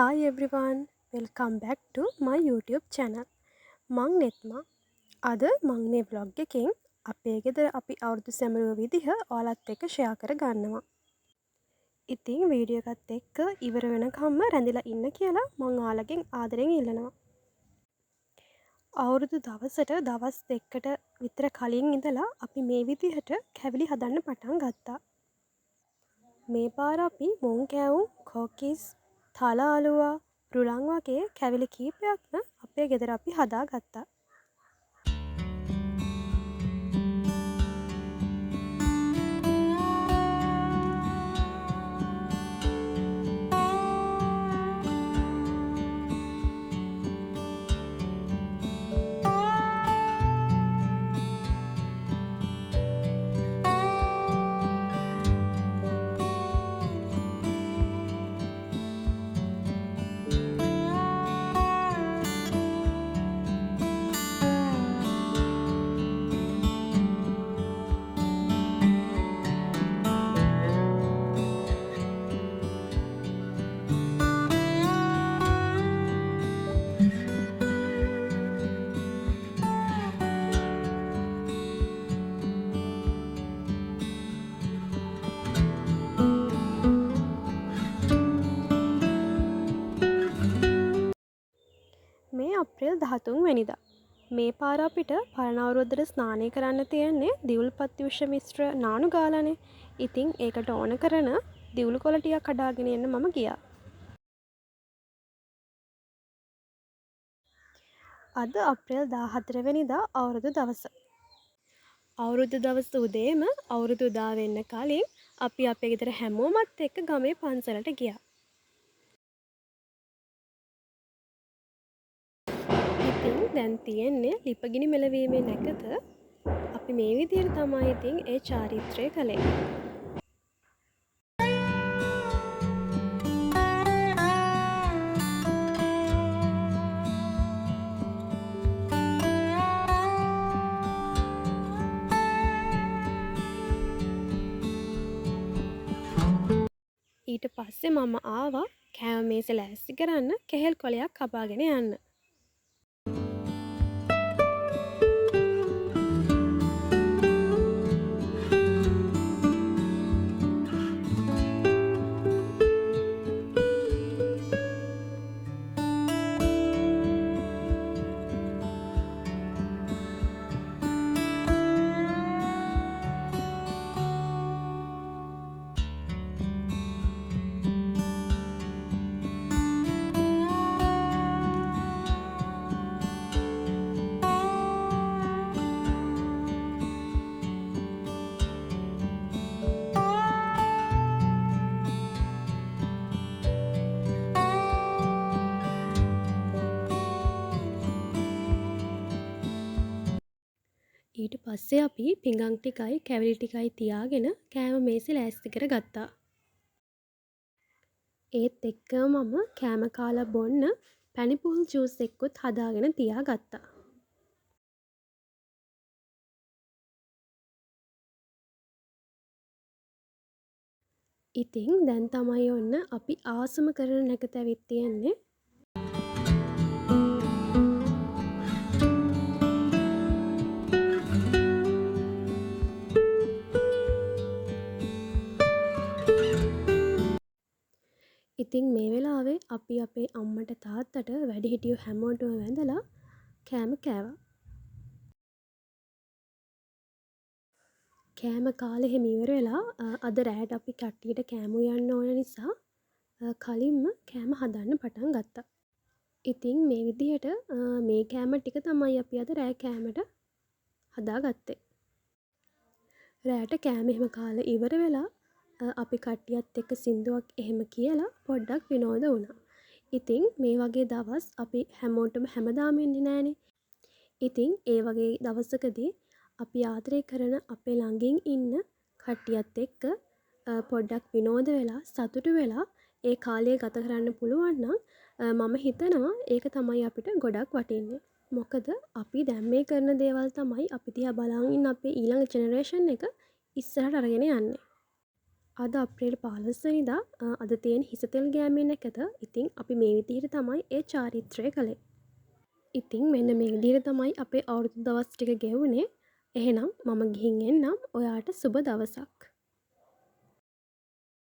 Hi everyone, welcome back to my YouTube channel. මං නෙත්මා. අද මං මේ vlog එකෙන් අපේ ගෙදර අපි අවුරුදු සැමරුව විදිහ ඔයාලත් එක්ක ෂෙයා කර ගන්නවා. ඉතින් වීඩියෝ එකත් එක්ක ඉවර වෙනකම්ම රැඳිලා ඉන්න කියලා මං ඔයාලගෙන් ආදරෙන් ඉල්ලනවා. අවුරුදු දවසට දවස් දෙකකට විතර කලින් ඉඳලා අපි මේ විදිහට කැවිලි හදන්න පටන් ගත්තා. මේ පාර අපි මුං කෑවුම් කෝකිස් තලාලුවා රුලං වගේ කැවිලි කීපයක්ම අපේ ගෙදර අපි හදා ගත්තා. මේ අප්‍රේල් 13 වෙනිදා. මේ පාර අපිට පරණ අවුරුද්දට ස්නානය කරන්න තියෙන්නේ දිවුල්පත් විෂ මිශ්‍ර නානු ගාලානේ. ඉතින් ඒකට ඕන කරන දිවුළු කොළ ටිකක් කඩාගෙන එන්න මම ගියා. අද අප්‍රේල් 14 වෙනිදා අවුරුදු දවස. අවුරුදු දවස උදේම අවුරුදු උදා වෙන්න කලින් අපි අපේ ගෙදර හැමෝමත් එක්ක ගමේ පන්සලට ගියා. ඉතින් දැන් තියෙන්නේ ලිපගිනි මෙලවීමේ නැකත. අපි මේ විදිහට තමයි ඉතින් ඒ චාරිත්‍රය කළේ. ඊට පස්සේ මම ආවා කෑම මේස ලෑස්ති කරන්න කෙහෙල් කොලයක් කපාගෙන යන්න. ඊට පස්සේ අපි පිඟන් ටිකයි කැවිලි ටිකයි තියාගෙන කෑම මේසෙ ලෑස්ති කර ගත්තා. ඒත් එක්කම මම කෑම කාලා බොන්න පැණිපූල් ජූස් එක්කුත් හදාගෙන තියා ගත්තා. ඉතින් දැන් තමයි ඔන්න අපි ආසම කරන නැකත ඇවිත් තියෙන්නේ. ඉතින් මේ වෙලාවේ අපි අපේ අම්මට තාත්තට වැඩිහිටියෝ හැමෝටම වැඳලා කෑම කෑවා. කෑම කාලේ එහෙම ඉවර වෙලා අද රෑට අපි කට්ටියට කෑම උයන්න ඕන නිසා කලින්ම කෑම හදන්න පටන් ගත්තා. ඉතින් මේ විදිහට මේ කෑම ටික තමයි අපි අද රෑ කෑමට හදාගත්තේ. රෑට කෑම එහෙම කාලා ඉවර වෙලා අපි කට්ටියත් එක්ක සින්දුවක් එහෙම කියලා පොඩ්ඩක් විනෝද වුණා. ඉතින් මේ වගේ දවස් අපි හැමෝටම හැමදාම ඉන්නේ නෑනේ. ඉතින් ඒ වගේ දවසකදී අපි ආදරය කරන අපේ ළඟින් ඉන්න කට්ටියත් එක්ක පොඩ්ඩක් විනෝද වෙලා සතුටු වෙලා ඒ කාලය ගත කරන්න පුළුවන් නම් මම හිතනවා ඒක තමයි අපිට ගොඩක් වටින්නේ. මොකද අපි දැන් මේ කරන දේවල් තමයි අපි දිහා බලන් ඉන්න අපේ ඊළඟ ජෙනරේෂන් එක ඉස්සරහට අරගෙන යන්නේ. අද අප්‍රේල් 15 වෙනිදා අද තියෙන හිසතෙල් ගෑමෙන් එකද. ඉතින් අපි මේ විදිහට තමයි ඒ චාරිත්‍රය කළේ. ඉතින් මෙන්න මේ විදිහට තමයි අපේ අවුරුදු දවස් ටික ගෙවුනේ. එහෙනම් මම ගිහින් එන්නම්. ඔයාට සුබ දවසක්.